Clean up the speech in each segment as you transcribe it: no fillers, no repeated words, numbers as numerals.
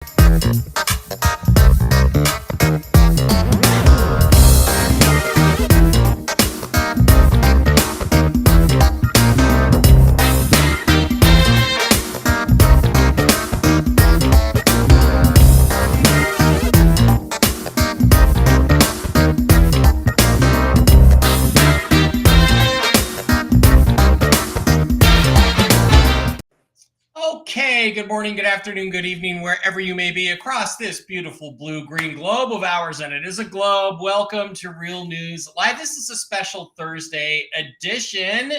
Okay, good morning, good afternoon, good evening, wherever you may be across this beautiful blue-green globe of ours, and it is a globe. Welcome to Real News Live. This is a special Thursday edition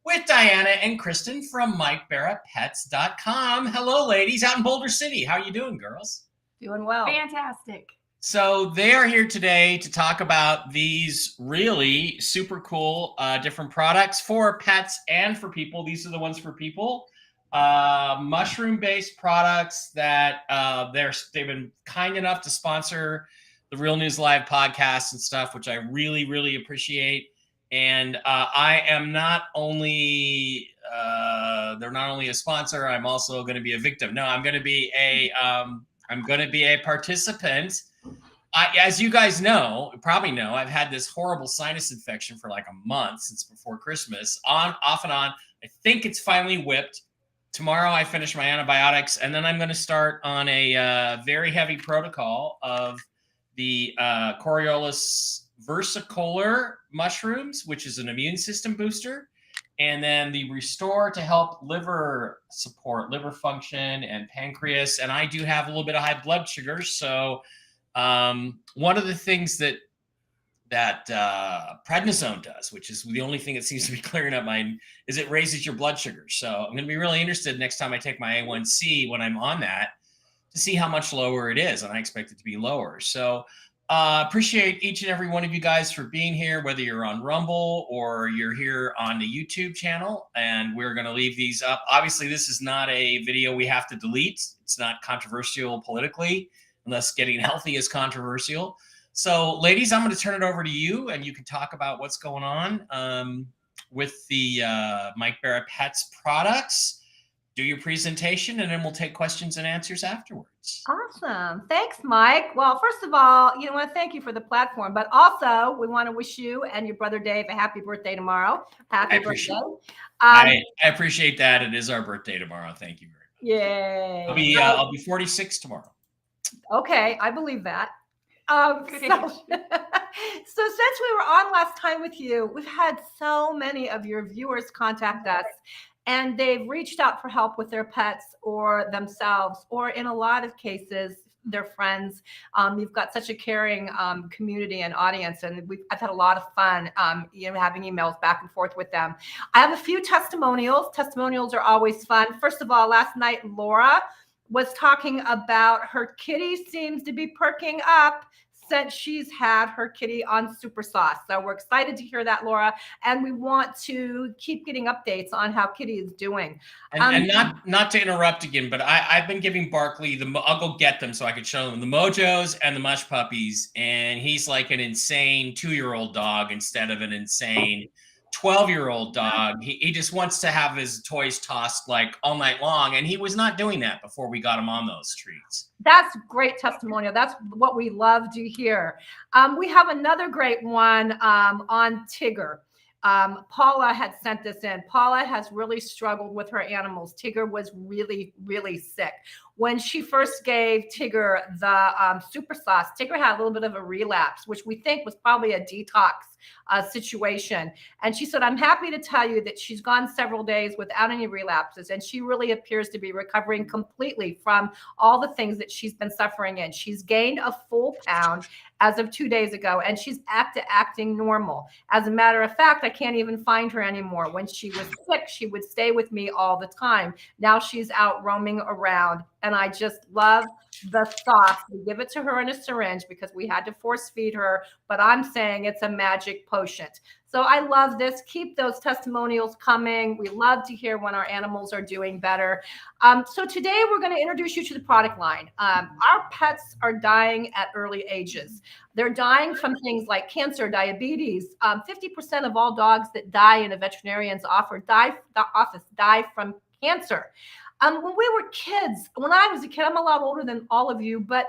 with Diana and Kristen from MikeBaraPets.com. Hello, ladies, out in Boulder City. How you doing, girls? Doing well. Fantastic. So they are here today to talk about these really super cool different products for pets and for people. These are the ones for people. Mushroom-based products that they've been kind enough to sponsor the Real News Live podcast and stuff, which I really, really appreciate. And I am not only they're not only a sponsor, I'm also going to be a victim. No, I'm going to be a participant. As you guys know, probably know, I've had this horrible sinus infection for like a month since before Christmas, off and on. I think it's finally whipped. Tomorrow I finish my antibiotics, and then I'm going to start on a very heavy protocol of the Coriolis versicolor mushrooms, which is an immune system booster, and then the Restore to help liver support, liver function, and pancreas. And I do have a little bit of high blood sugar, so one of the things that prednisone does, which is the only thing that seems to be clearing up mine, is it raises your blood sugar. So I'm going to be really interested next time I take my A1C when I'm on that to see how much lower it is, and I expect it to be lower. So appreciate each and every one of you guys for being here, whether you're on Rumble or you're here on the YouTube channel, and we're going to leave these up. Obviously, this is not a video we have to delete. It's not controversial politically, unless getting healthy is controversial. So, ladies, I'm going to turn it over to you, and you can talk about what's going on with the MikeBaraPets products. Do your presentation, and then we'll take questions and answers afterwards. Awesome. Thanks, Mike. Well, first of all, I want to thank you for the platform, but also we want to wish you and your brother Dave a happy birthday tomorrow. Happy birthday. I appreciate that. It is our birthday tomorrow. Thank you very much. Yay. I'll be 46 tomorrow. Okay, I believe that. So since we were on last time with you, we've had so many of your viewers contact us, and they've reached out for help with their pets or themselves, or in a lot of cases, their friends. You've got such a caring community and audience, and I've had a lot of fun, having emails back and forth with them. I have a few testimonials. Testimonials are always fun. First of all, last night, Laura was talking about her kitty seems to be perking up since she's had her kitty on super sauce. So we're excited to hear that, Laura. And we want to keep getting updates on how Kitty is doing. And not to interrupt again, but I've been giving Barkley I'll go get them so I can show them the Mojos and the Mush Puppies. And he's like an insane 2-year-old dog instead of an insane 12-year-old dog. He just wants to have his toys tossed like all night long, and he was not doing that before we got him on those treats. That's great testimonial. That's what we love to hear. We have another great one on Tigger. Paula had sent this in. Paula has really struggled with her animals. Tigger was really, really sick. When she first gave Tigger the super sauce, Tigger had a little bit of a relapse, which we think was probably a detox situation. And she said, I'm happy to tell you that she's gone several days without any relapses. And she really appears to be recovering completely from all the things that she's been suffering in. She's gained a full pound as of 2 days ago, and she's acting normal. As a matter of fact, I can't even find her anymore. When she was sick, she would stay with me all the time. Now she's out roaming around, and I just love the sauce. We give it to her in a syringe because we had to force feed her, but I'm saying it's a magic potion. So I love this. Keep those testimonials coming. We love to hear when our animals are doing better. So today we're going to introduce you to the product line. Our pets are dying at early ages. They're dying from things like cancer, diabetes. 50% of all dogs that die in a veterinarian's office die from cancer. When we were kids, when I was a kid, I'm a lot older than all of you, but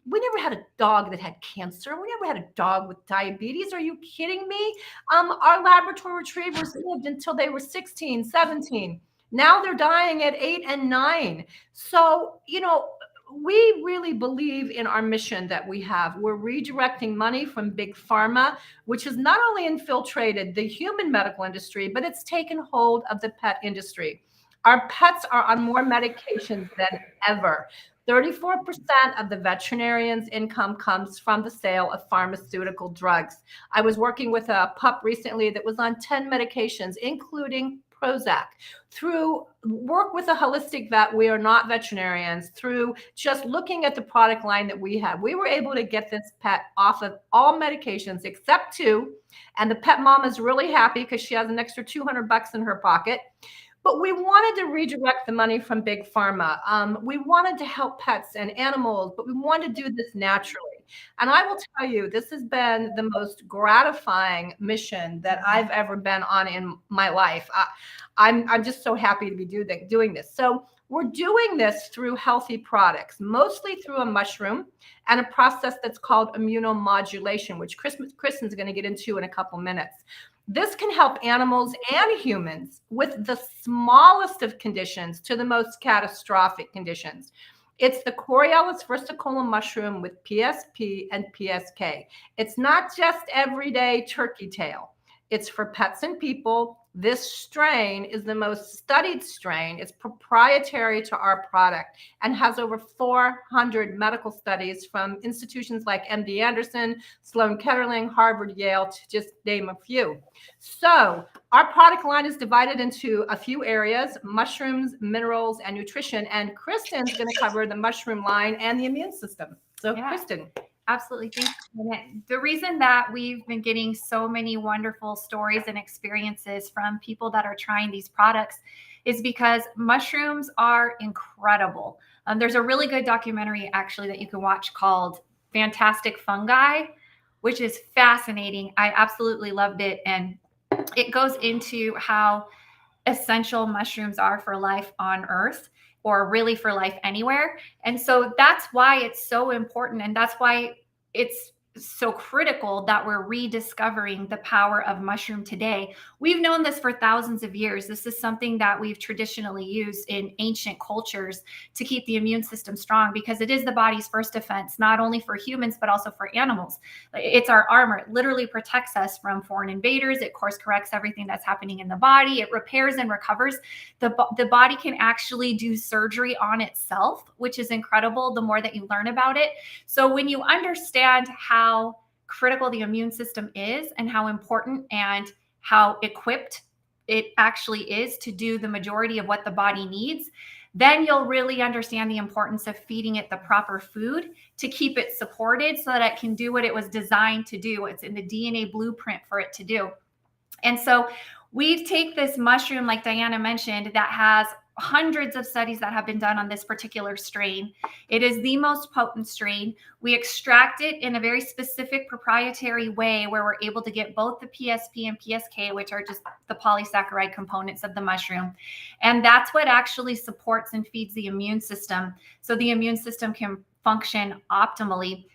we never had a dog that had cancer. We never had a dog with diabetes. Are you kidding me? Our Labrador retrievers lived until they were 16, 17. Now they're dying at 8 and 9. So, we really believe in our mission that we have. We're redirecting money from big pharma, which has not only infiltrated the human medical industry, but it's taken hold of the pet industry. Our pets are on more medications than ever. 34% of the veterinarian's income comes from the sale of pharmaceutical drugs. I was working with a pup recently that was on 10 medications, including Prozac. Through work with a holistic vet, we are not veterinarians, through just looking at the product line that we have, we were able to get this pet off of all medications except 2. And the pet mom is really happy because she has an extra $200 in her pocket. But we wanted to redirect the money from big pharma. We wanted to help pets and animals, but we wanted to do this naturally. And I will tell you, this has been the most gratifying mission that I've ever been on in my life. I'm just so happy to be doing this. So we're doing this through healthy products, mostly through a mushroom and a process that's called immunomodulation, which Kristen's going to get into in a couple minutes. This can help animals and humans with the smallest of conditions to the most catastrophic conditions. It's the Corialis versicolor mushroom with PSP and PSK. It's not just everyday turkey tail. It's for pets and people. This strain is the most studied strain. It's proprietary to our product and has over 400 medical studies from institutions like MD Anderson, Sloan Kettering, Harvard, Yale, to just name a few. So our product line is divided into a few areas: mushrooms, minerals, and nutrition. And Kristen's going to cover the mushroom line and the immune system. So yeah. Kristen. Absolutely. Thanks, Janet. The reason that we've been getting so many wonderful stories and experiences from people that are trying these products is because mushrooms are incredible. There's a really good documentary actually that you can watch called Fantastic Fungi, which is fascinating. I absolutely loved it. And it goes into how essential mushrooms are for life on Earth, or really for life anywhere. And so that's why it's so important. And that's why it's so critical that we're rediscovering the power of mushroom today. We've known this for thousands of years. This is something that we've traditionally used in ancient cultures to keep the immune system strong, because it is the body's first defense, not only for humans, but also for animals. It's our armor. It literally protects us from foreign invaders. It course corrects everything that's happening in the body. It repairs and recovers. The body can actually do surgery on itself, which is incredible the more that you learn about it. So when you understand how critical the immune system is and how important and how equipped it actually is to do the majority of what the body needs, then you'll really understand the importance of feeding it the proper food to keep it supported so that it can do what it was designed to do. It's in the DNA blueprint for it to do. And so we take this mushroom, like Diana mentioned, that has hundreds of studies that have been done on this particular strain. It is the most potent strain. We extract it in a very specific proprietary way where we're able to get both the PSP and PSK, which are just the polysaccharide components of the mushroom. And that's what actually supports and feeds the immune system, so the immune system can function optimally.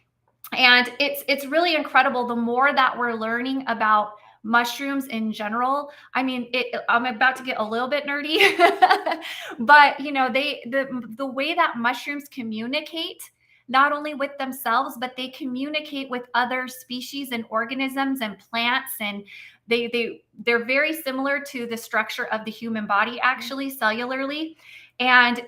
And it's really incredible. The more that we're learning about mushrooms in general, I mean, I'm about to get a little bit nerdy, but you know, the way that mushrooms communicate, not only with themselves, but they communicate with other species and organisms and plants, and they're very similar to the structure of the human body, actually, cellularly. And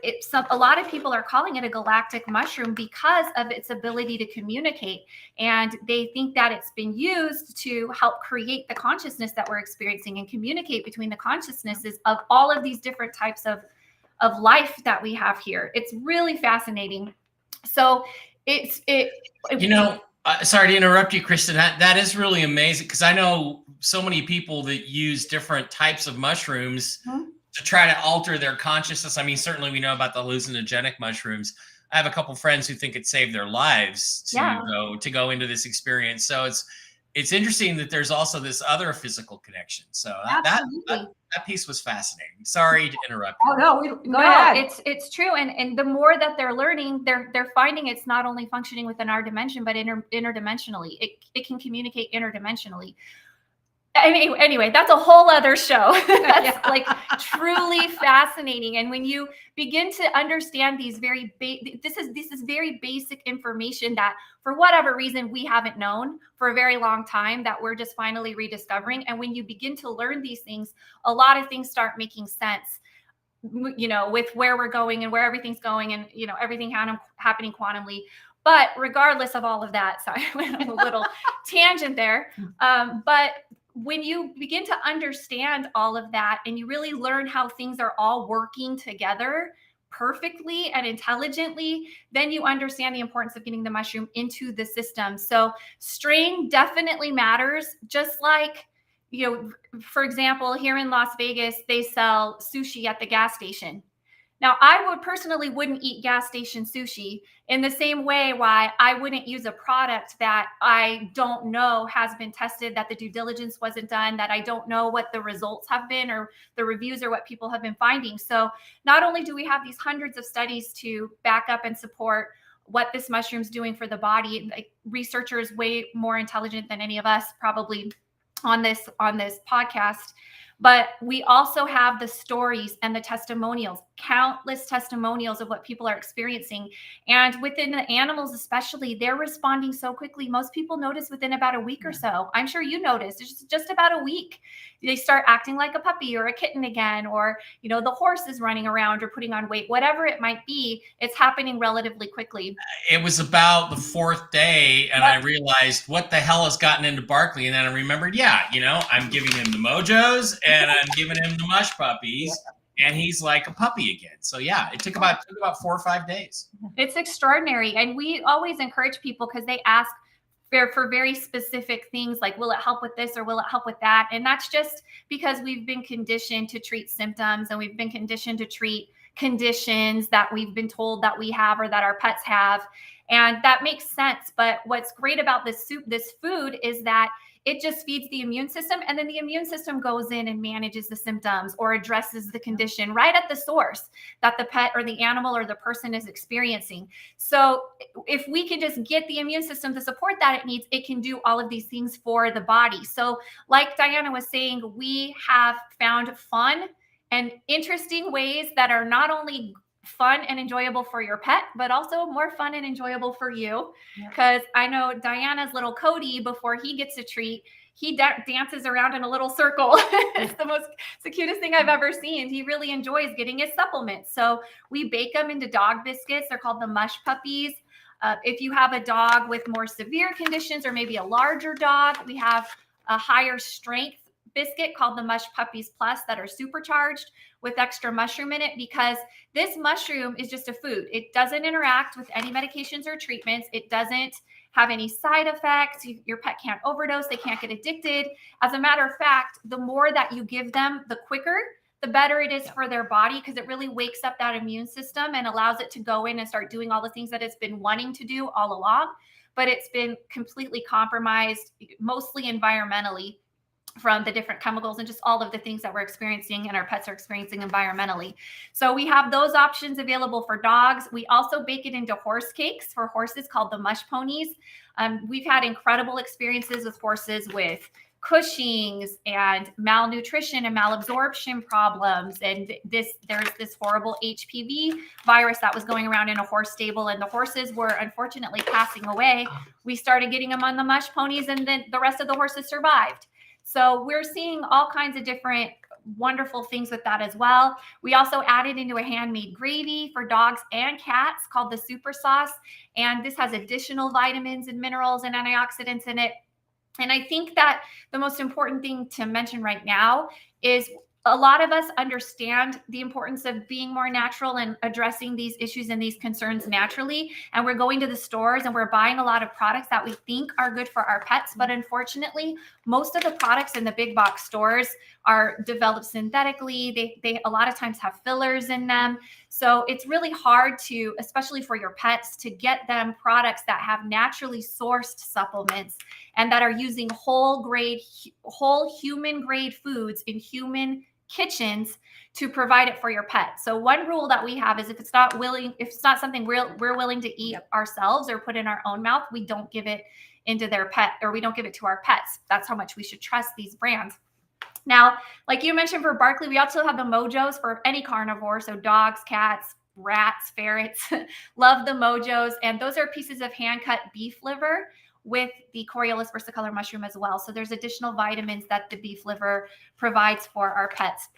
a lot of people are calling it a galactic mushroom because of its ability to communicate. And they think that it's been used to help create the consciousness that we're experiencing and communicate between the consciousnesses of all of these different types of life that we have here. It's really fascinating. So sorry to interrupt you, Kristen. That is really amazing, because I know so many people that use different types of mushrooms to try to alter their consciousness. I mean, certainly we know about the hallucinogenic mushrooms. I have a couple friends who think it saved their lives to go into this experience. So it's interesting that there's also this other physical connection. So that piece was fascinating. Sorry to interrupt you. Oh no, go No, ahead. it's true, and the more that they're learning, they're finding it's not only functioning within our dimension, but interdimensionally. It can communicate interdimensionally. Anyway, that's a whole other show. That's like truly fascinating. And when you begin to understand these this is very basic information that for whatever reason we haven't known for a very long time, that we're just finally rediscovering. And when you begin to learn these things, a lot of things start making sense, you know, with where we're going and where everything's going, and, you know, everything happening quantumly. But regardless of all of that, sorry, I went on a little tangent there. But when you begin to understand all of that and you really learn how things are all working together perfectly and intelligently, then you understand the importance of getting the mushroom into the system. So strain definitely matters. Just like, you know, for example, here in Las Vegas, they sell sushi at the gas station. Now, I wouldn't eat gas station sushi in the same way why I wouldn't use a product that I don't know has been tested, that the due diligence wasn't done, that I don't know what the results have been or the reviews or what people have been finding. So not only do we have these hundreds of studies to back up and support what this mushroom's doing for the body, like researchers way more intelligent than any of us probably on this podcast, but we also have the stories and the testimonials, countless testimonials of what people are experiencing. And within the animals especially, they're responding so quickly. Most people notice within about a week or so. I'm sure you noticed, it's just about a week. They start acting like a puppy or a kitten again, or, you know, the horse is running around or putting on weight, whatever it might be, it's happening relatively quickly. It was about the fourth day, and I realized what the hell has gotten into Barkley, and then I remembered, you know, I'm giving him the mojos and I'm giving him the mush puppies, and he's like a puppy again. So it took about 4 or 5 days. It's extraordinary, and we always encourage people because they ask for very specific things like, will it help with this or will it help with that? And that's just because we've been conditioned to treat symptoms, and we've been conditioned to treat conditions that we've been told that we have or that our pets have. And that makes sense. But what's great about this food is that it just feeds the immune system, and then the immune system goes in and manages the symptoms or addresses the condition right at the source that the pet or the animal or the person is experiencing. So if we can just get the immune system the support that it needs, it can do all of these things for the body. So like Diana was saying, we have found fun and interesting ways that are not only fun and enjoyable for your pet, but also more fun and enjoyable for you. Because I know Diana's little Cody, before he gets a treat, he dances around in a little circle. It's the cutest thing I've ever seen. He really enjoys getting his supplements. So we bake them into dog biscuits. They're called the mush puppies. If you have a dog with more severe conditions or maybe a larger dog, we have a higher strength biscuit called the Mush Puppies Plus that are supercharged with extra mushroom in it, because this mushroom is just a food. It doesn't interact with any medications or treatments. It doesn't have any side effects. Your pet can't overdose. They can't get addicted. As a matter of fact, the more that you give them, the quicker, the better it is for their body, because it really wakes up that immune system and allows it to go in and start doing all the things that it's been wanting to do all along. But it's been completely compromised, mostly environmentally, from the different chemicals and just all of the things that we're experiencing and our pets are experiencing environmentally. So we have those options available for dogs. We also bake it into horse cakes for horses called the mush ponies. We've had incredible experiences with horses with Cushing's and malnutrition and malabsorption problems. And there's this horrible HPV virus that was going around in a horse stable, and the horses were unfortunately passing away. We started getting them on the mush ponies, and then the rest of the horses survived. So we're seeing all kinds of different wonderful things with that as well. We also added into a handmade gravy for dogs and cats called the Super Sauce. And this has additional vitamins and minerals and antioxidants in it. And I think that the most important thing to mention right now is a lot of us understand the importance of being more natural and addressing these issues and these concerns naturally. And we're going to the stores and we're buying a lot of products that we think are good for our pets. But unfortunately, most of the products in the big box stores are developed synthetically. They a lot of times have fillers in them. So it's really hard to, especially for your pets, to get them products that have naturally sourced supplements and that are using whole human grade foods in human kitchens to provide it for your pet. So one rule that we have is if it's not something we're willing to eat ourselves or put in our own mouth, we don't give it into their pet, or we don't give it to our pets. That's how much we should trust these brands. Now, like you mentioned for Barkley, we also have the Mojos for any carnivore. So dogs, cats, rats, ferrets, love the Mojos. And those are pieces of hand-cut beef liver with the Coriolis versicolor mushroom as well. So there's additional vitamins that the beef liver provides for our pets.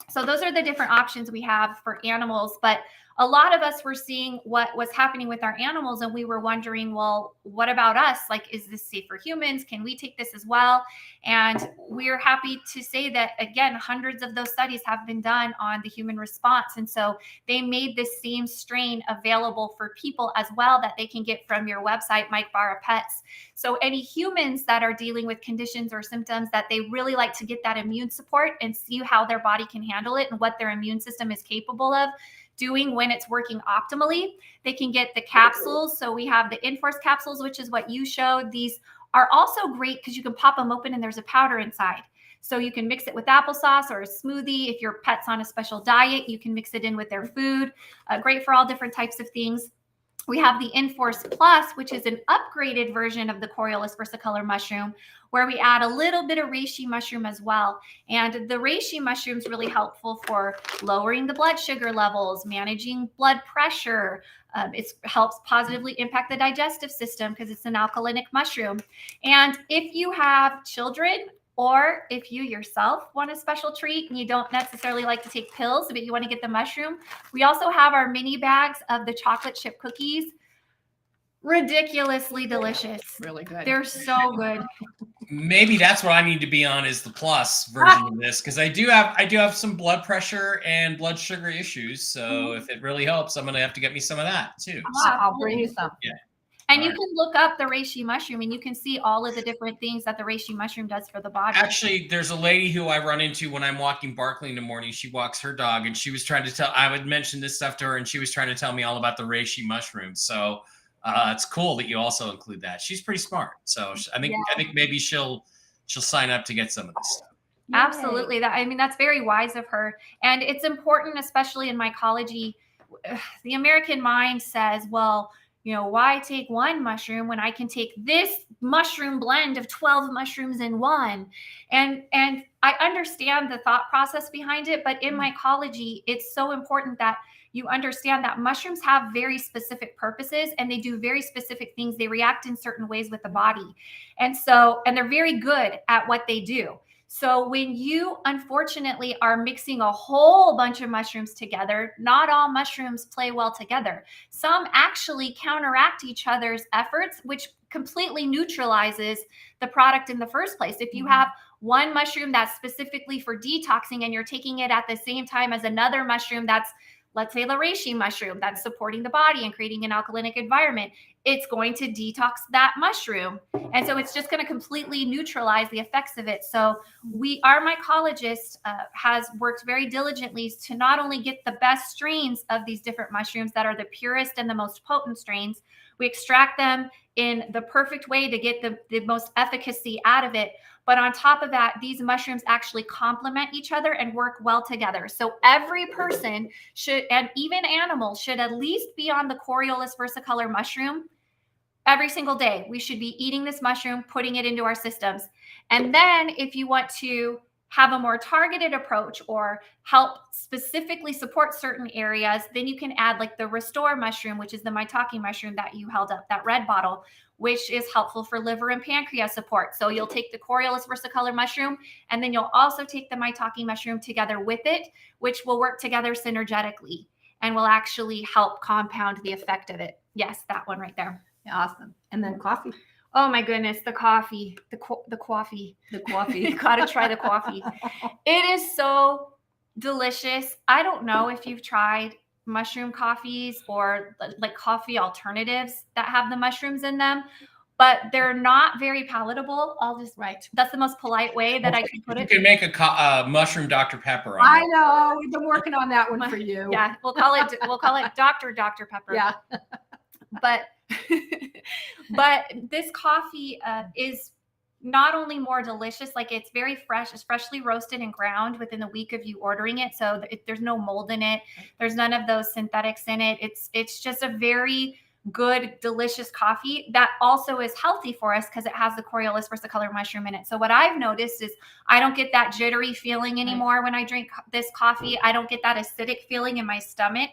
So those are the different options we have for animals. But a lot of us were seeing what was happening with our animals, and we were wondering, well, what about us? Like, is this safe for humans? Can we take this as well? And we're happy to say that, again, hundreds of those studies have been done on the human response. And so they made this same strain available for people as well that they can get from your website, MikeBaraPets. So any humans that are dealing with conditions or symptoms that they really like to get that immune support and see how their body can handle it and what their immune system is capable of doing when it's working optimally, they can get the capsules. So we have the Enforce capsules, which is what you showed. These are also great because you can pop them open and there's a powder inside. So you can mix it with applesauce or a smoothie. If your pet's on a special diet, you can mix it in with their food. Great for all different types of things. We have the Enforce Plus, which is an upgraded version of the Coriolis versicolor mushroom, where we add a little bit of reishi mushroom as well. And the reishi mushroom is really helpful for lowering the blood sugar levels, managing blood pressure. It helps positively impact the digestive system because it's an alkalinic mushroom. And if you have children, or if you yourself want a special treat and you don't necessarily like to take pills, but you want to get the mushroom, we also have our mini bags of the chocolate chip cookies. Ridiculously delicious. Really good. They're so good. Maybe that's what I need to be on, is the plus version of this, because I do have some blood pressure and blood sugar issues. So if it really helps, I'm gonna have to get me some of that too. So, I'll bring you some. yeah. And you can look up the reishi mushroom and you can see all of the different things that the reishi mushroom does for the body. Actually, there's a lady who I run into when I'm walking Barkley in the morning. She walks her dog, and she was trying to I would mention this stuff to her, and she was trying to tell me all about the reishi mushroom. So it's cool that you also include that. She's pretty smart. So I think maybe she'll sign up to get some of this stuff. Absolutely. That's very wise of her. And it's important, especially in mycology. The American mind says, well, why take one mushroom when I can take this mushroom blend of 12 mushrooms in one? And I understand the thought process behind it, but in mycology, it's so important that you understand that mushrooms have very specific purposes and they do very specific things. They react in certain ways with the body. And they're very good at what they do. So when you unfortunately are mixing a whole bunch of mushrooms together, not all mushrooms play well together. Some actually counteract each other's efforts, which completely neutralizes the product in the first place. If you have one mushroom that's specifically for detoxing and you're taking it at the same time as another mushroom that's, let's say, the reishi mushroom that's supporting the body and creating an alkalinic environment, it's going to detox that mushroom. And so it's just going to completely neutralize the effects of it. So our mycologist has worked very diligently to not only get the best strains of these different mushrooms that are the purest and the most potent strains, we extract them in the perfect way to get the most efficacy out of it. But on top of that, these mushrooms actually complement each other and work well together. So every person should, and even animals, should at least be on the Coriolis versicolor mushroom every single day. We should be eating this mushroom, putting it into our systems. And then if you want to have a more targeted approach or help specifically support certain areas, then you can add like the Restore mushroom, which is the maitake mushroom that you held up, that red bottle, which is helpful for liver and pancreas support. So you'll take the Coriolis versicolor mushroom, and then you'll also take the maitake mushroom together with it, which will work together synergetically and will actually help compound the effect of it. Yes, that one right there. Awesome. And then coffee. Oh my goodness, the coffee, the coffee. You gotta try the coffee. It is so delicious. I don't know if you've tried mushroom coffees or like coffee alternatives that have the mushrooms in them, but they're not very palatable. That's the most polite way that I can put it. You can make a mushroom Dr. Pepper. I know. We've been working on that one for you. Yeah, we'll call it Dr. Pepper. Yeah. But this coffee is not only more delicious, like it's very fresh, it's freshly roasted and ground within the week of you ordering it. So there's no mold in it. There's none of those synthetics in it. It's just a very good, delicious coffee that also is healthy for us because it has the Coriolis versicolor mushroom in it. So what I've noticed is I don't get that jittery feeling anymore when I drink this coffee. I don't get that acidic feeling in my stomach.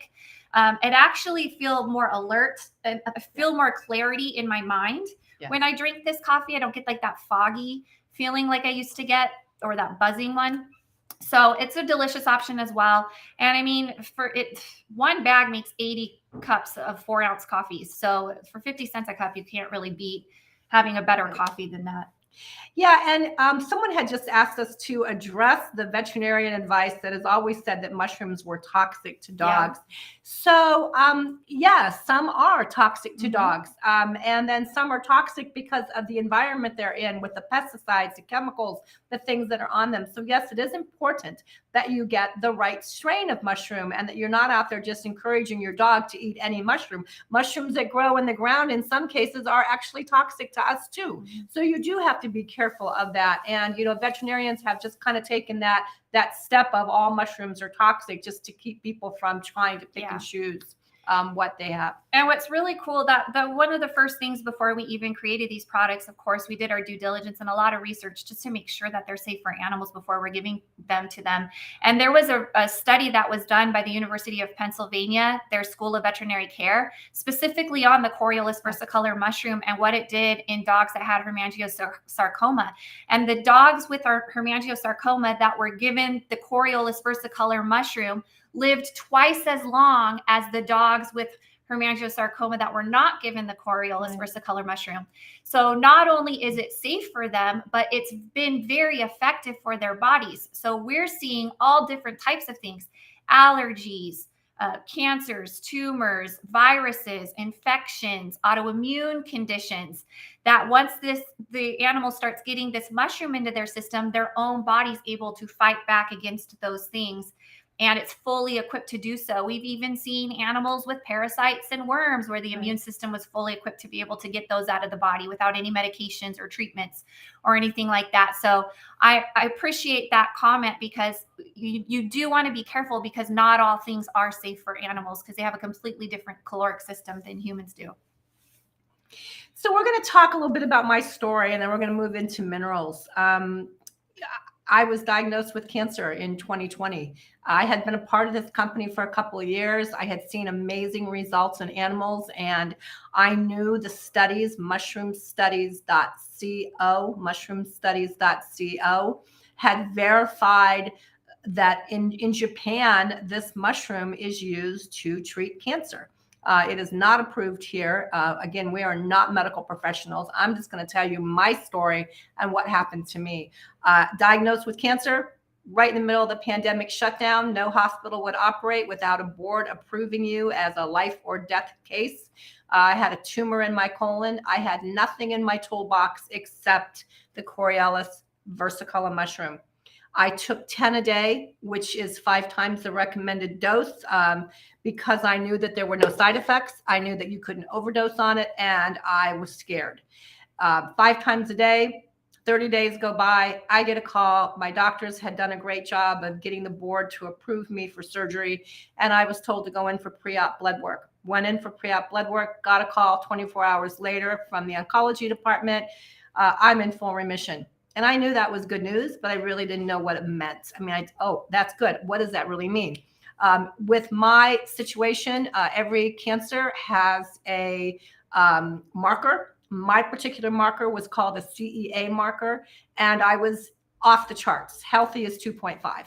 It actually feel more alert and I feel more clarity in my mind. When I drink this coffee. I don't get like that foggy feeling like I used to get, or that buzzing one. So it's a delicious option as well. And I mean, one bag makes 80 cups of 4-ounce coffees. So for 50 cents a cup, you can't really beat having a better coffee than that. Yeah, and someone had just asked us to address the veterinarian advice that has always said that mushrooms were toxic to dogs. Yeah. So, yes, some are toxic to dogs, and then some are toxic because of the environment they're in with the pesticides, the chemicals, the things that are on them. So, yes, it is important that you get the right strain of mushroom and that you're not out there just encouraging your dog to eat any mushroom. Mushrooms that grow in the ground in some cases are actually toxic to us too. So you do have to be careful of that. And, you know, veterinarians have just kind of taken that step of all mushrooms are toxic just to keep people from trying to pick and choose what they have. And what's really cool, that one of the first things before we even created these products, of course, we did our due diligence and a lot of research just to make sure that they're safe for animals before we're giving them to them. And there was a study that was done by the University of Pennsylvania, their School of Veterinary Care, specifically on the Coriolis versicolor mushroom and what it did in dogs that had hemangiosarcoma. And the dogs with our hemangiosarcoma that were given the Coriolis versicolor mushroom lived twice as long as the dogs with hemangiosarcoma that were not given the Coriolis versicolor mushroom. So not only is it safe for them, but it's been very effective for their bodies. So we're seeing all different types of things: allergies, cancers, tumors, viruses, infections, autoimmune conditions, that once the animal starts getting this mushroom into their system, their own body's able to fight back against those things. And it's fully equipped to do so. We've even seen animals with parasites and worms where the immune system was fully equipped to be able to get those out of the body without any medications or treatments or anything like that. So I appreciate that comment, because you do want to be careful, because not all things are safe for animals because they have a completely different caloric system than humans do. So we're going to talk a little bit about my story, and then we're going to move into minerals. I was diagnosed with cancer in 2020. I had been a part of this company for a couple of years. I had seen amazing results in animals, and I knew the studies, mushroomstudies.co, had verified that in Japan, this mushroom is used to treat cancer. It is not approved here. Again, we are not medical professionals. I'm just going to tell you my story and what happened to me. Diagnosed with cancer right in the middle of the pandemic shutdown. No hospital would operate without a board approving you as a life or death case. I had a tumor in my colon. I had nothing in my toolbox except the Coriolis versicolor mushroom. I took 10 a day, which is 5 times the recommended dose, because I knew that there were no side effects. I knew that you couldn't overdose on it, and I was scared. 5 times a day, 30 days go by, I get a call. My doctors had done a great job of getting the board to approve me for surgery, and I was told to go in for pre-op blood work. Went in for pre-op blood work, got a call 24 hours later from the oncology department. I'm in full remission. And I knew that was good news, but I really didn't know what it meant. I mean, oh, that's good. What does that really mean? With my situation, every cancer has a marker. My particular marker was called a CEA marker, and I was off the charts. Healthy is 2.5.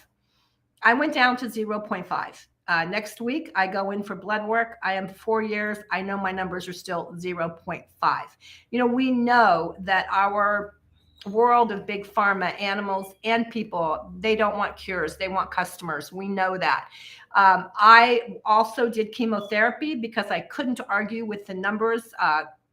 I went down to 0.5. Next week, I go in for blood work. I am 4 years. I know my numbers are still 0.5. You know, we know that our world of big pharma, animals and people, they don't want cures. They want customers. We know that. I also did chemotherapy because I couldn't argue with the numbers.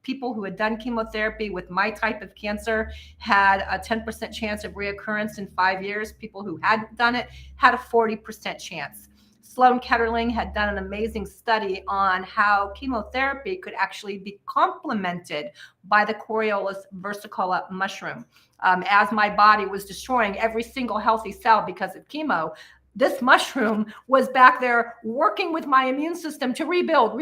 people who had done chemotherapy with my type of cancer had a 10% chance of reoccurrence in 5 years. People who hadn't done it had a 40% chance. Sloan Kettering had done an amazing study on how chemotherapy could actually be complemented by the Coriolus versicolor mushroom. As my body was destroying every single healthy cell because of chemo, this mushroom was back there working with my immune system to rebuild.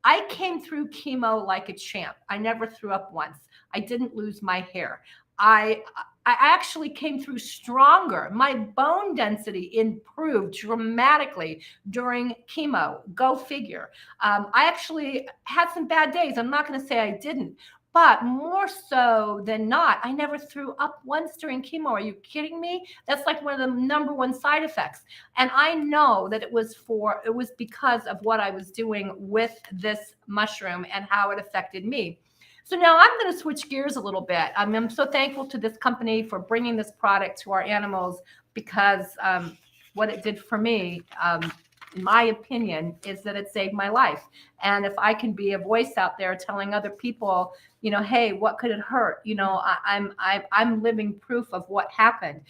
I came through chemo like a champ. I never threw up once. I didn't lose my hair. I actually came through stronger. My bone density improved dramatically during chemo. Go figure. I actually had some bad days. I'm not going to say I didn't. But more so than not, I never threw up once during chemo. Are you kidding me? That's like one of the number one side effects. And I know that it was because of what I was doing with this mushroom and how it affected me. So now I'm going to switch gears a little bit. I'm so thankful to this company for bringing this product to our animals, because what it did for me, in my opinion, is that it saved my life. And if I can be a voice out there telling other people, hey, what could it hurt? I'm living proof of what happened.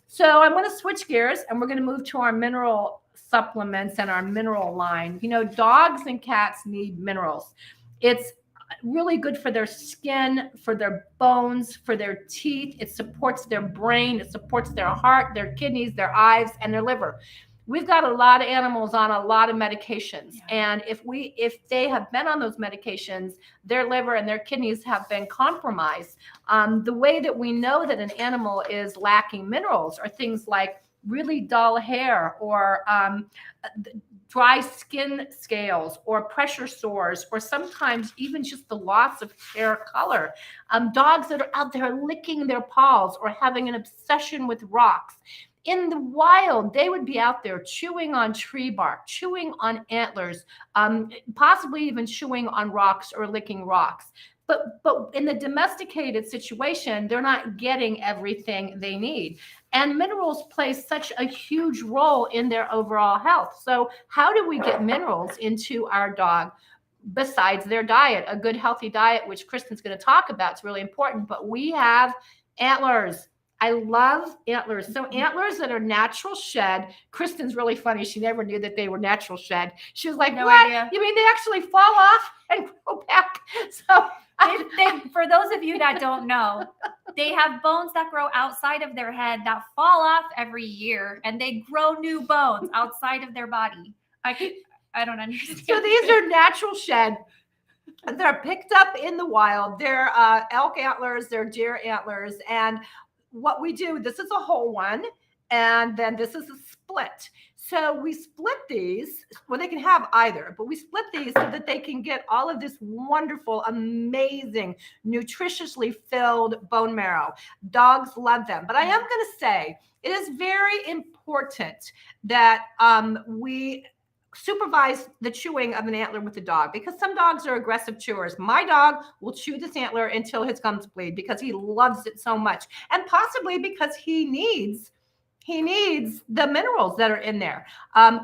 So I'm going to switch gears, and we're going to move to our mineral supplements and our mineral line. Dogs and cats need minerals. It's really good for their skin, for their bones, for their teeth. It supports their brain. It supports their heart, their kidneys, their eyes, and their liver. We've got a lot of animals on a lot of medications. And if they have been on those medications, their liver and their kidneys have been compromised. The way that we know that an animal is lacking minerals are things like really dull hair, or dry skin scales, or pressure sores, or sometimes even just the loss of hair color. Dogs that are out there licking their paws or having an obsession with rocks. In the wild, they would be out there chewing on tree bark, chewing on antlers, possibly even chewing on rocks or licking rocks. But in the domesticated situation, they're not getting everything they need. And minerals play such a huge role in their overall health. So how do we get minerals into our dog besides their diet? A good, healthy diet, which Kristen's going to talk about, is really important. But we have antlers. I love antlers. So antlers that are natural shed. Kristen's really funny. She never knew that they were natural shed. She was like, No what? idea. You mean they actually fall off and grow back? So for those of you that don't know, they have bones that grow outside of their head that fall off every year, and they grow new bones outside of their body. I don't understand. So these are natural shed. They're picked up in the wild. They're elk antlers, they're deer antlers. And what we do, this is a whole one, and then this is a split. So we split these, well, they can have either, but we split these so that they can get all of this wonderful, amazing, nutritiously filled bone marrow. Dogs love them. But I am going to say it is very important that we supervise the chewing of an antler with the dog, because some dogs are aggressive chewers. My dog will chew this antler until his gums bleed because he loves it so much, and possibly because he needs the minerals that are in there.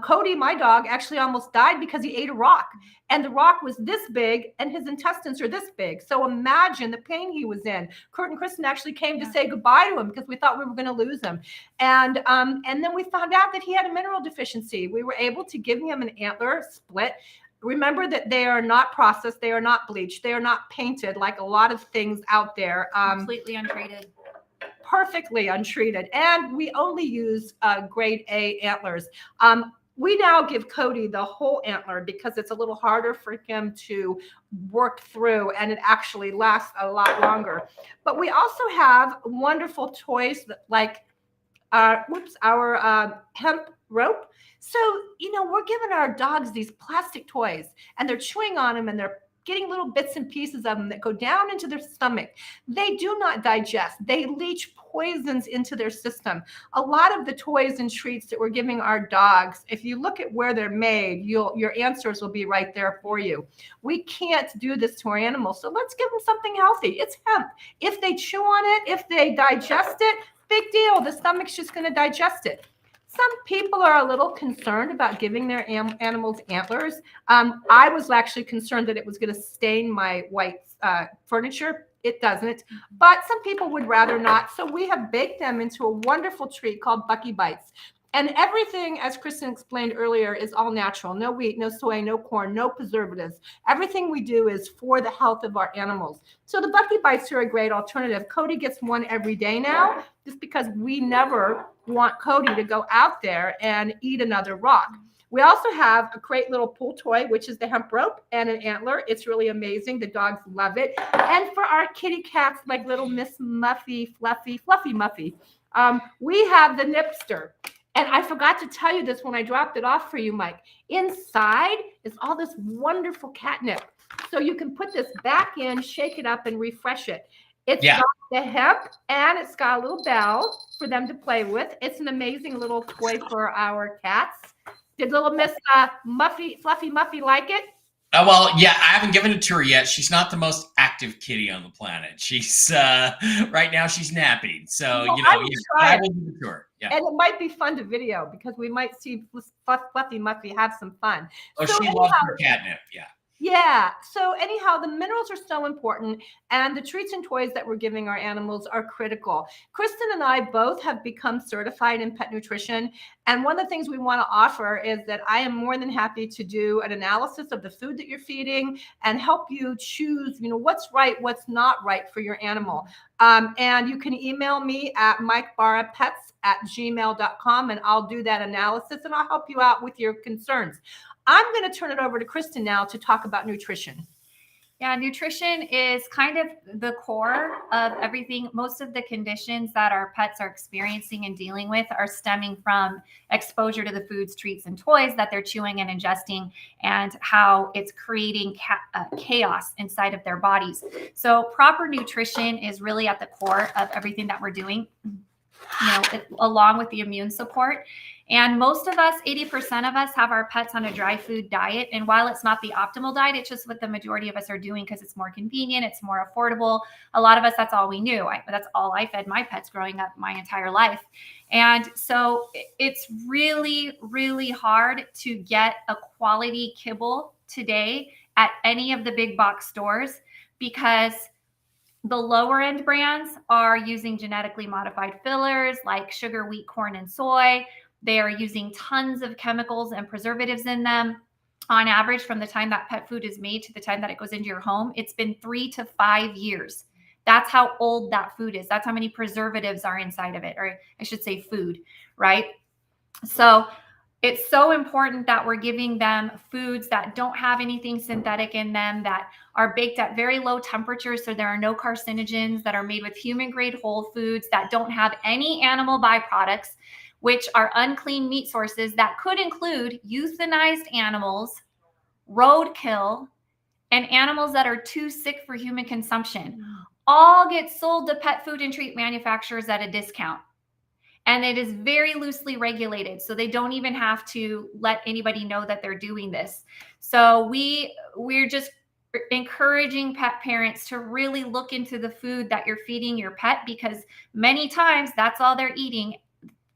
Cody, my dog, actually almost died because he ate a rock, and the rock was this big and his intestines are this big. So imagine the pain he was in. Kurt and Kristen actually came to say goodbye to him because we thought we were going to lose him. And then we found out that he had a mineral deficiency. We were able to give him an antler split. Remember that they are not processed. They are not bleached. They are not painted like a lot of things out there. Completely untreated. Perfectly untreated. And we only use grade A antlers. We now give Cody the whole antler because it's a little harder for him to work through, and it actually lasts a lot longer. But we also have wonderful toys that, like our hemp rope. So, we're giving our dogs these plastic toys, and they're chewing on them, and they're getting little bits and pieces of them that go down into their stomach. They do not digest. They leach poisons into their system. A lot of the toys and treats that we're giving our dogs, if you look at where they're made, your answers will be right there for you. We can't do this to our animals, so let's give them something healthy. It's hemp. If they chew on it, if they digest it, big deal. The stomach's just going to digest it. some people are a little concerned about giving their animals antlers. I was actually concerned that it was going to stain my white furniture. It doesn't, but some people would rather not. So we have baked them into a wonderful treat called Bucky Bites. And everything, as Kristen explained earlier, is all natural. No wheat, no soy, no corn, no preservatives. Everything we do is for the health of our animals. So the Bucky Bites are a great alternative. Cody gets one every day now, just because we never want Cody to go out there and eat another rock. We also have a great little pool toy, which is the hemp rope and an antler. It's really amazing. The dogs love it. And for our kitty cats, like little Miss Muffy, Fluffy Muffy, we have the Nipster. And I forgot to tell you this when I dropped it off for you, Mike. Inside is all this wonderful catnip. So you can put this back in, shake it up, and refresh it. It's got the hemp, and it's got a little bell for them to play with. It's an amazing little toy for our cats. Did little Miss Fluffy Muffy like it? Well, yeah, I haven't given it to her yet. She's not the most active kitty on the planet. She's right now she's napping. So, well, I will give it to her. Yeah. And it might be fun to video because we might see Fluffy Muffy have some fun. Oh, so she loves her catnip. Yeah. Yeah. So anyhow, the minerals are so important, and the treats and toys that we're giving our animals are critical. Kristen and I both have become certified in pet nutrition. And one of the things we want to offer is that I am more than happy to do an analysis of the food that you're feeding and help you choose, what's right, what's not right for your animal. And you can email me at MikeBaraPets@gmail.com, and I'll do that analysis and I'll help you out with your concerns. I'm going to turn it over to Kristen now to talk about nutrition. Yeah, nutrition is kind of the core of everything. Most of the conditions that our pets are experiencing and dealing with are stemming from exposure to the foods, treats, and toys that they're chewing and ingesting, and how it's creating chaos inside of their bodies. So proper nutrition is really at the core of everything that we're doing, along with the immune support. And most of us, 80% of us, have our pets on a dry food diet. And while it's not the optimal diet, it's just what the majority of us are doing because it's more convenient, it's more affordable. A lot of us, that's all we knew. That's all I fed my pets growing up my entire life. And so it's really, really hard to get a quality kibble today at any of the big box stores because the lower end brands are using genetically modified fillers like sugar, wheat, corn, and soy. They are using tons of chemicals and preservatives in them. On average, from the time that pet food is made to the time that it goes into your home, it's been 3 to 5 years. That's how old that food is. That's how many preservatives are inside of it, or I should say food, right? So it's so important that we're giving them foods that don't have anything synthetic in them, that are baked at very low temperatures, so there are no carcinogens, that are made with human-grade whole foods, that don't have any animal byproducts, which are unclean meat sources that could include euthanized animals, roadkill, and animals that are too sick for human consumption. All get sold to pet food and treat manufacturers at a discount. And it is very loosely regulated, so they don't even have to let anybody know that they're doing this. So we're just encouraging pet parents to really look into the food that you're feeding your pet, because many times that's all they're eating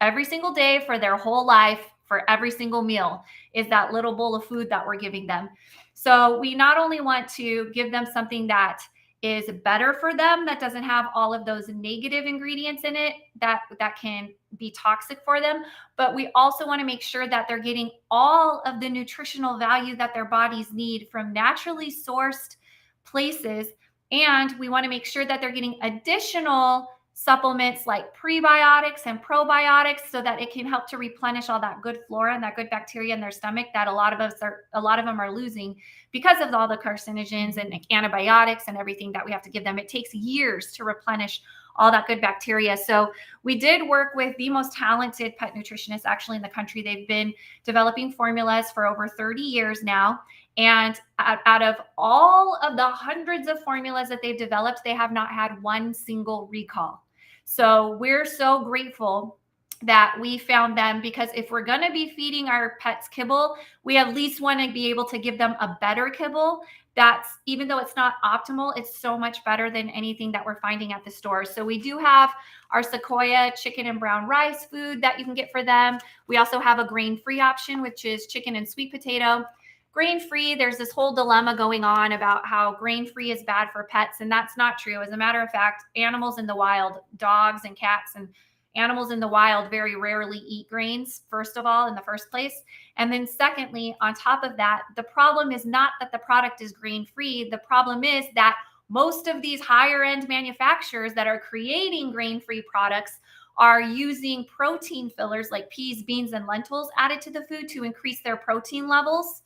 every single day for their whole life, for every single meal, is that little bowl of food that we're giving them. So we not only want to give them something that is better for them, that doesn't have all of those negative ingredients in it that can be toxic for them, but we also want to make sure that they're getting all of the nutritional value that their bodies need from naturally sourced places. And we want to make sure that they're getting additional supplements like prebiotics and probiotics, so that it can help to replenish all that good flora and that good bacteria in their stomach that a lot of them are losing because of all the carcinogens and antibiotics and everything that we have to give them. It takes years to replenish all that good bacteria. So we did work with the most talented pet nutritionists actually in the country. They've been developing formulas for over 30 years now. And out of all of the hundreds of formulas that they've developed, they have not had one single recall. So we're so grateful that we found them, because if we're going to be feeding our pets kibble, we at least want to be able to give them a better kibble that's, even though it's not optimal, it's so much better than anything that we're finding at the stores. So we do have our Sequoia chicken and brown rice food that you can get for them. We also have a grain-free option, which is chicken and sweet potato. Grain-free, there's this whole dilemma going on about how grain-free is bad for pets, and that's not true. As a matter of fact, animals in the wild, dogs and cats and animals in the wild very rarely eat grains, first of all, in the first place. And then secondly, on top of that, the problem is not that the product is grain-free. The problem is that most of these higher end manufacturers that are creating grain-free products are using protein fillers like peas, beans, and lentils added to the food to increase their protein levels.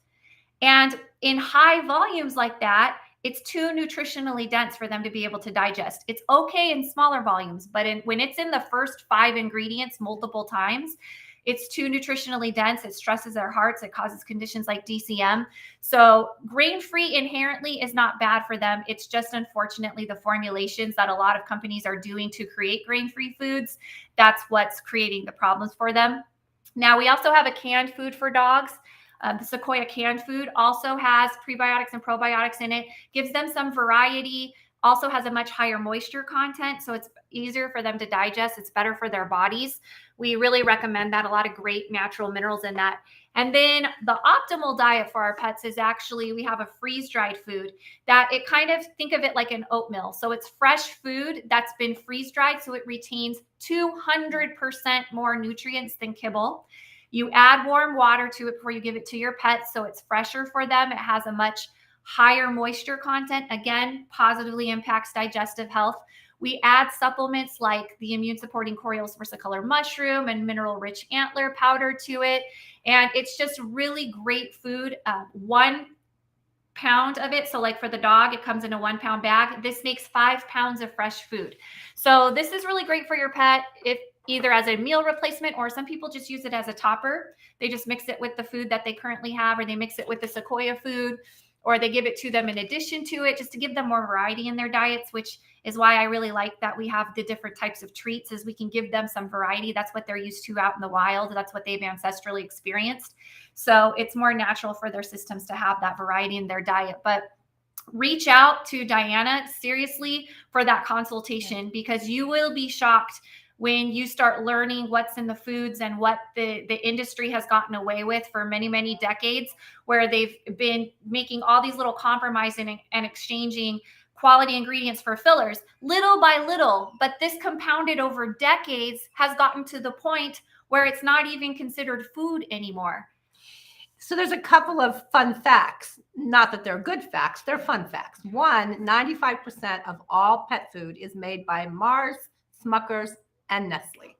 And in high volumes like that, it's too nutritionally dense for them to be able to digest. It's okay in smaller volumes, but when it's in the first 5 ingredients multiple times, it's too nutritionally dense. It stresses their hearts. It causes conditions like DCM. So grain-free inherently is not bad for them. It's just unfortunately the formulations that a lot of companies are doing to create grain-free foods, that's what's creating the problems for them. Now, we also have a canned food for dogs. The Sequoia canned food also has prebiotics and probiotics in it, gives them some variety, also has a much higher moisture content, so it's easier for them to digest. It's better for their bodies. We really recommend that. A lot of great natural minerals in that. And then the optimal diet for our pets is actually, we have a freeze-dried food that it kind of, think of it like an oatmeal. So it's fresh food that's been freeze-dried, so it retains 200% more nutrients than kibble. You add warm water to it before you give it to your pets, so it's fresher for them. It has a much higher moisture content. Again, positively impacts digestive health. We add supplements like the immune-supporting Coriolis versicolor mushroom and mineral-rich antler powder to it. And it's just really great food. 1 pound of it. So like for the dog, it comes in a 1 pound bag. This makes 5 pounds of fresh food. So this is really great for your pet, if either as a meal replacement, or some people just use it as a topper. They just mix it with the food that they currently have, or they mix it with the Sequoia food, or they give it to them in addition to it, just to give them more variety in their diets, which is why I really like that we have the different types of treats, is we can give them some variety. That's what they're used to out in the wild. That's what they've ancestrally experienced. So it's more natural for their systems to have that variety in their diet. But reach out to Diana, seriously, for that consultation, because you will be shocked when you start learning what's in the foods and what the industry has gotten away with for many, many decades, where they've been making all these little compromises and exchanging quality ingredients for fillers little by little. But this compounded over decades has gotten to the point where it's not even considered food anymore. So there's a couple of fun facts. Not that they're good facts, they're fun facts. One, 95% of all pet food is made by Mars, Smuckers, and Nestle.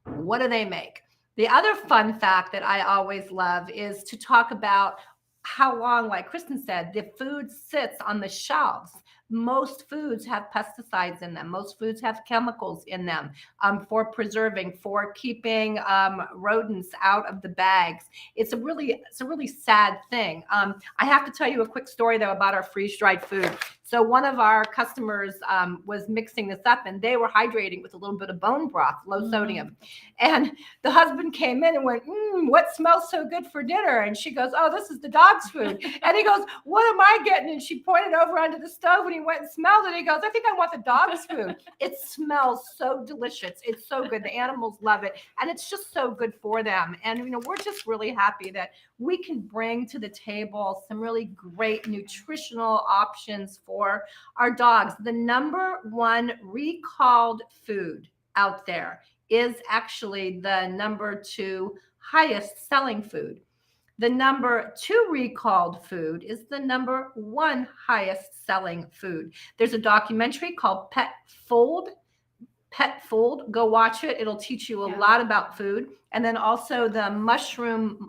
What do they make? The other fun fact that I always love is to talk about how long, like Kristen said, the food sits on the shelves. Most foods have pesticides in them. Most foods have chemicals in them for preserving, for keeping rodents out of the bags. It's a really sad thing. I have to tell you a quick story though about our freeze-dried food. So one of our customers was mixing this up, and they were hydrating with a little bit of bone broth, low sodium. And the husband came in and went, what smells so good for dinner? And she goes, oh, this is the dog's food. And he goes, what am I getting? And she pointed over onto the stove, and he went and smelled it. He goes, I think I want the dog's food. It smells so delicious. It's so good. The animals love it. And it's just so good for them. And, we're just really happy that we can bring to the table some really great nutritional options for our dogs. The number 1 recalled food out there is actually the number 2 highest selling food. The number 2 recalled food is the number 1 highest selling food. There's a documentary called Pet Food. Go watch it. It'll teach you a lot about food. And then also the mushroom,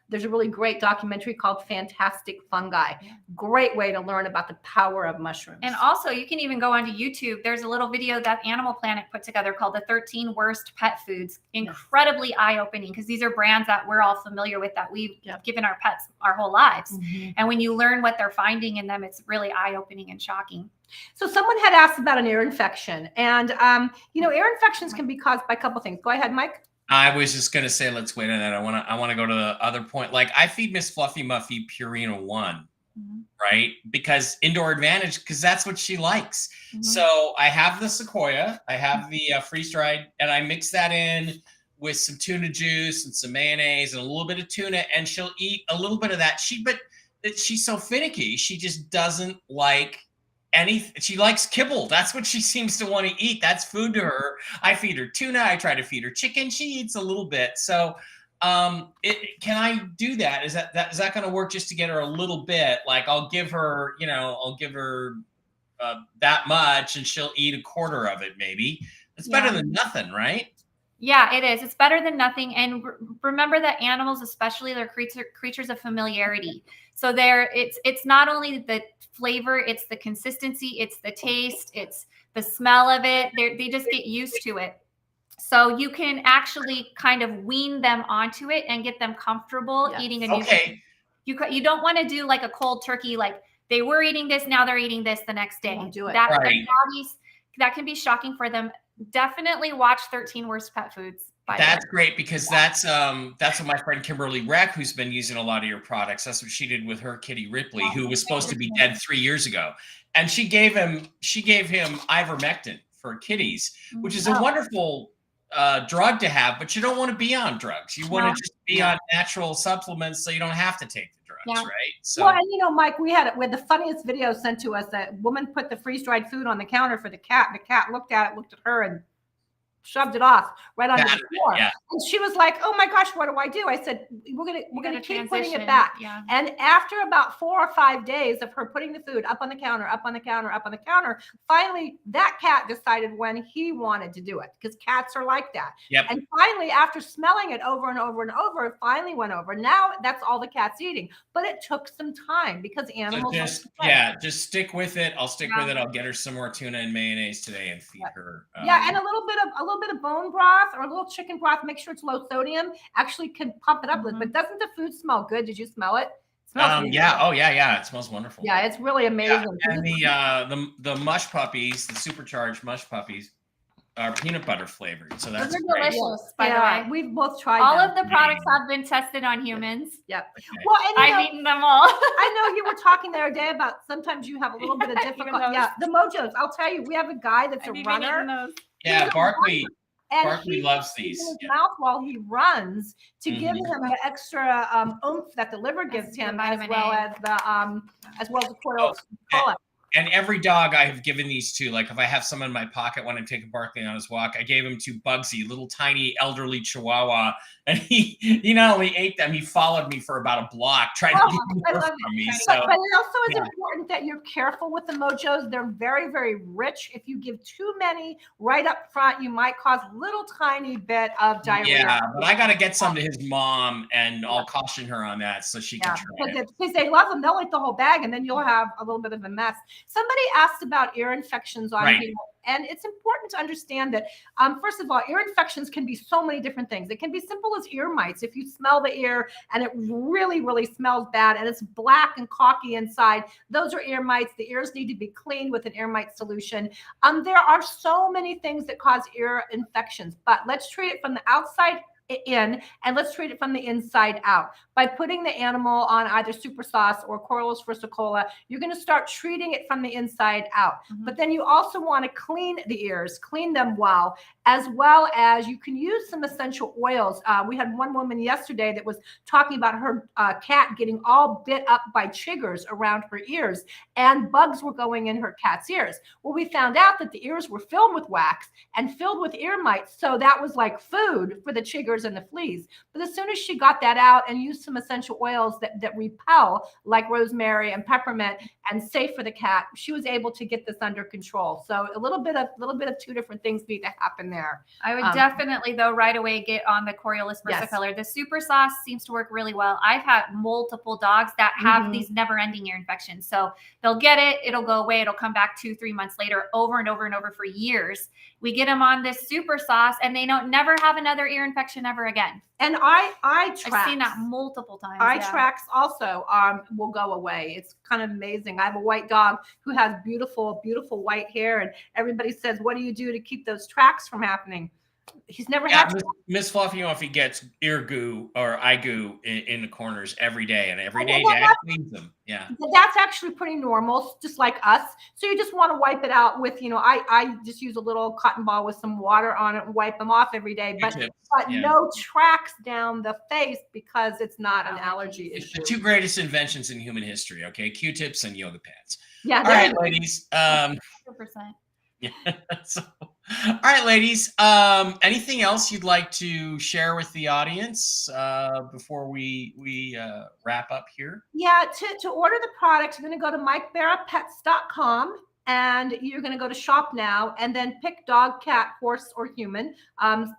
there's a really great documentary called Fantastic Fungi. Great way to learn about the power of mushrooms. And also you can even go onto YouTube. There's a little video that Animal Planet put together called the 13 Worst Pet Foods. Incredibly eye-opening, because these are brands that we're all familiar with, that we've given our pets our whole lives. And when you learn what they're finding in them, it's really eye-opening and shocking. So someone had asked about an ear infection, and ear infections can be caused by a couple things. Go ahead, Mike. I was just gonna say, let's wait on that. I wanna go to the other point. Like, I feed Miss Fluffy Muffy Purina 1 right? Because indoor advantage, because that's what she likes. Mhm. So I have the Sequoia, I have the freeze-dried, and I mix that in with some tuna juice and some mayonnaise and a little bit of tuna, and she'll eat a little bit of that. But she's so finicky. She just doesn't like anything. She likes kibble. That's what she seems to want to eat. That's food to her. I feed her tuna. I try to feed her chicken. She eats a little bit. So can I do that? Is that going to work just to get her a little bit? Like I'll give her, that much and she'll eat a quarter of it. Maybe it's better than nothing, right? Yeah, it is. It's better than nothing. And remember that animals, especially, they're creatures of familiarity. So it's not only the flavor, it's the consistency, it's the taste, it's the smell of it. They just get used to it. So you can actually kind of wean them onto it and get them comfortable eating a new food. You don't want to do like a cold turkey, like they were eating this, now they're eating this the next day. Do it. That can be shocking for them. Definitely watch 13 Worst Pet Foods. That's great, because that's what my friend Kimberly Reck, who's been using a lot of your products, that's what she did with her kitty Ripley, who was supposed to be dead 3 years ago. And she gave him ivermectin for kitties, which is a wonderful drug to have, but you don't want to be on drugs. You want to just be on natural supplements so you don't have to take the drugs, right? So, well, and Mike, we had the funniest video sent to us. That woman put the freeze-dried food on the counter for the cat. The cat looked at it, and shoved it off right onto the floor. Yeah. And she was like, "Oh my gosh, what do I do?" I said, "We're gonna keep putting it back." Yeah. And after about 4 or 5 days of her putting the food up on the counter, finally that cat decided when he wanted to do it, because cats are like that. Yep. And finally, after smelling it over and over and over, it finally went over. Now that's all the cat's eating. But it took some time because animals. So just stick with it. I'll stick with it. I'll get her some more tuna and mayonnaise today and feed her. And a little bit of bone broth or a little chicken broth. Make sure it's low sodium. Actually, can pump it up a little. But doesn't the food smell good? Did you smell it? It smells good. Oh yeah. It smells wonderful. Yeah, it's really amazing. Yeah. And the mush puppies, the supercharged mush puppies, are peanut butter flavored. So that's delicious. By the way, we've both tried. All of the products have been tested on humans. Yep. Okay. Well, and I've eaten them all. I know you were talking the other day about sometimes you have a little bit of difficulty. Yeah, the Mojos. I'll tell you, we have a guy that's a runner. Yeah, Barkley loves these. In his mouth while he runs to give him the extra oomph that the liver gives him, as well as the cola. And every dog I have given these to, like if I have some in my pocket when I'm taking Barkley on his walk, I gave him to Bugsy, little tiny elderly Chihuahua, and he not only ate them, he followed me for about a block trying to get more from me. But it also is important that you're careful with the Mojos. They're very, very rich. If you give too many right up front, you might cause a little tiny bit of diarrhea. Yeah, but I got to get some to his mom, and I'll caution her on that so she can try it. Because they love them. They'll eat the whole bag, and then you'll have a little bit of a mess. Somebody asked about ear infections on here, and it's important to understand that, first of all, ear infections can be so many different things. It can be simple as ear mites. If you smell the ear and it really, really smells bad and it's black and caulky inside, those are ear mites. The ears need to be cleaned with an ear mite solution. There are so many things that cause ear infections, but let's treat it from the outside in, and let's treat it from the inside out. By putting the animal on either super sauce or Corliss versicolor, you're going to start treating it from the inside out. But then you also want to clean the ears, clean them well as you can use some essential oils. We had one woman yesterday that was talking about her cat getting all bit up by chiggers around her ears, and bugs were going in her cat's ears. Well, we found out that the ears were filled with wax and filled with ear mites, so that was like food for the chiggers and the fleas. But as soon as she got that out and used some essential oils that repel, like rosemary and peppermint, and safe for the cat, she was able to get this under control. So a little bit of two different things need to happen there. I would definitely, though, right away get on the Corliss versicolor. Yes. The super sauce seems to work really well. I've had multiple dogs that have these never-ending ear infections. So they'll get it, it'll go away, it'll come back 2-3 months later, over and over and over for years. We get them on this super sauce, and they don't never have another ear infection ever again. And I've seen that multiple times. Tracks also will go away. It's kind of amazing. I have a white dog who has beautiful, beautiful white hair, and everybody says, "What do you do to keep those tracks from happening?" He's never Yeah, had. Miss Fluffy, if he gets ear goo or eye goo in the corners every day, and every day Well, Dad cleans them. Yeah. That's actually pretty normal, just like us. So you just want to wipe it out with, I just use a little cotton ball with some water on it and wipe them off every day. But Yeah. no tracks down the face because it's not an allergy It's issue. the two greatest inventions in human history. Okay, Q-tips and yoga pants. Yeah. All right, ladies. 100%. Yeah. All right, ladies. Anything else you'd like to share with the audience before we wrap up here? Yeah, to order the products, you're going to go to MikeBaraPets.com and you're going to go to shop now and then pick dog, cat, horse, or human.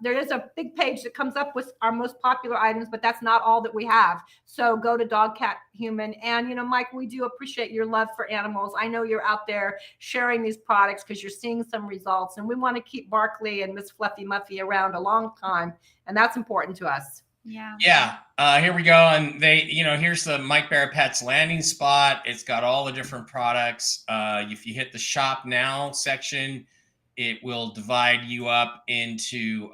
There is a big page that comes up with our most popular items, but that's not all that we have. So go to dog, cat, human. And, Mike, we do appreciate your love for animals. I know you're out there sharing these products because you're seeing some results, and we want to keep Barkley and Miss Fluffy Muffy around a long time. And that's important to us. Yeah. Here we go. And here's the MikeBaraPets landing spot. It's got all the different products. If you hit the shop now section, it will divide you up into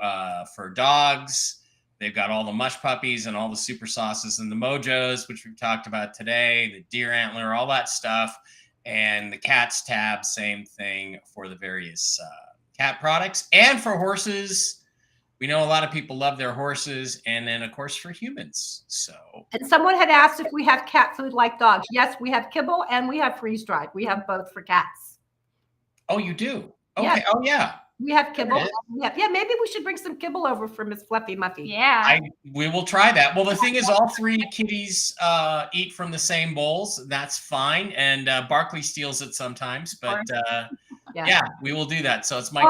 for dogs. They've got all the mush puppies and all the super sauces and the mojos, which we've talked about today, the deer antler, all that stuff. And the cats tab, same thing for the various cat products. And for horses, we know a lot of people love their horses, and then of course for humans. So, and someone had asked if we have cat food like dogs. Yes, we have kibble and we have freeze dried. We have both for cats. Oh, you do? Okay. Yeah. Oh, yeah. We have kibble. Yeah, maybe we should bring some kibble over for Miss Fluffy Muffy. Yeah. We will try that. Well, the thing is, all three kitties eat from the same bowls. That's fine. And Barkley steals it sometimes, but yeah, we will do that. So it's Mike.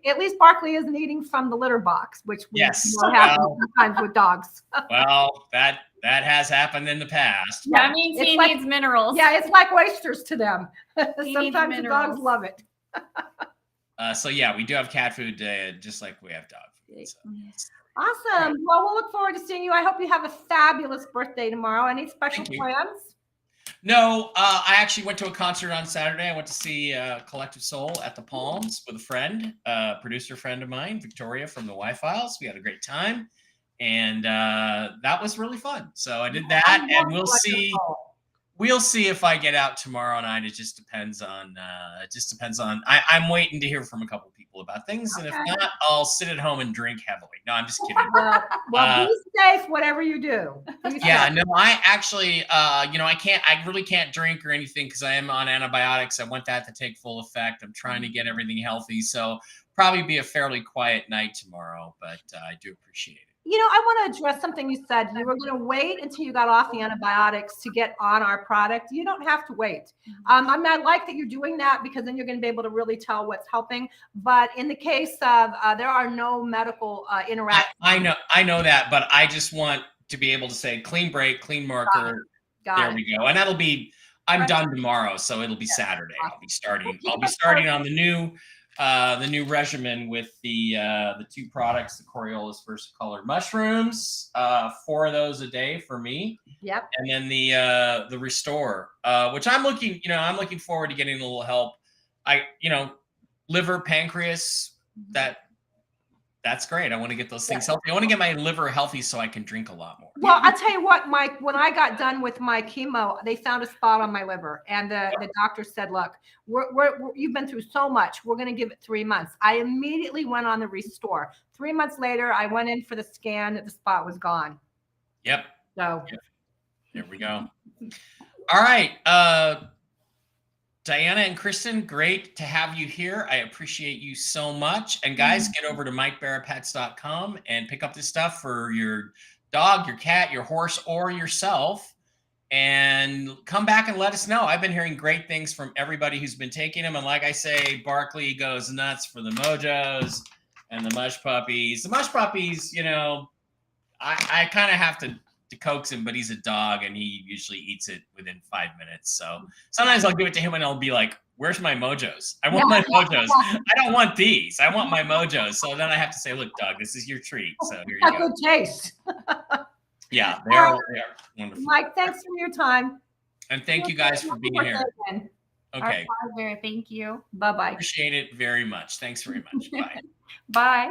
At least Barkley isn't eating from the litter box, which we have sometimes with dogs. Well, that has happened in the past. That means he needs minerals. Yeah, it's like oysters to them. Sometimes the dogs love it. So yeah, we do have cat food just like we have dog food. So. Awesome. Right. Well, we'll look forward to seeing you. I hope you have a fabulous birthday tomorrow. Any special plans? No, I actually went to a concert on Saturday. I went to see Collective Soul at the Palms with a friend, producer friend of mine, Victoria from the Y-Files. We had a great time, and that was really fun. So I did that, and we'll see. We'll see if I get out tomorrow night. It just depends on. I'm waiting to hear from a couple people about things, and if not, I'll sit at home and drink heavily. No, I'm just kidding. Well, be safe, whatever you do. Yeah, no, I actually, I really can't drink or anything because I am on antibiotics. I want that to take full effect. I'm trying to get everything healthy, so probably be a fairly quiet night tomorrow. But I do appreciate it. I want to address something you said. You were going to wait until you got off the antibiotics to get on our product. You don't have to wait. I like that you're doing that because then you're going to be able to really tell what's helping. But in the case of there are no medical interactions. I know that, but I just want to be able to say clean break, clean marker. There we go. And that'll be. I'm done tomorrow, so it'll be Saturday. I'll be starting on the new regimen with the two products, the Coriolis versicolor mushrooms, 4 of those a day for me. Yep. And then the Restore, which I'm looking forward to getting a little help. Liver, pancreas, that's great. I want to get those things healthy. I want to get my liver healthy so I can drink a lot more. Well, I'll tell you what, Mike, when I got done with my chemo, they found a spot on my liver. And the doctor said, look, you've been through so much. We're going to give it 3 months. I immediately went on the Restore. 3 months later, I went in for the scan. The spot was gone. Yep. So there we go. All right. Diana and Kristen, great to have you here. I appreciate you so much. And guys, get over to MikeBaraPets.com and pick up this stuff for your dog, your cat, your horse, or yourself. And come back and let us know. I've been hearing great things from everybody who's been taking them. And like I say, Barkley goes nuts for the mojos and the mush puppies. The mush puppies, I kind of have to coax him, but he's a dog and he usually eats it within 5 minutes. So sometimes I'll give it to him and I'll be like, where's my mojos? I want my mojos. I don't want these. I want my mojos. So then I have to say, look, dog, this is your treat. So here you go. Good taste. Yeah, they are wonderful. Mike, thanks for your time. And thank you guys for being here. Okay. Thank you. Bye-bye. Appreciate it very much. Thanks very much. Bye. Bye.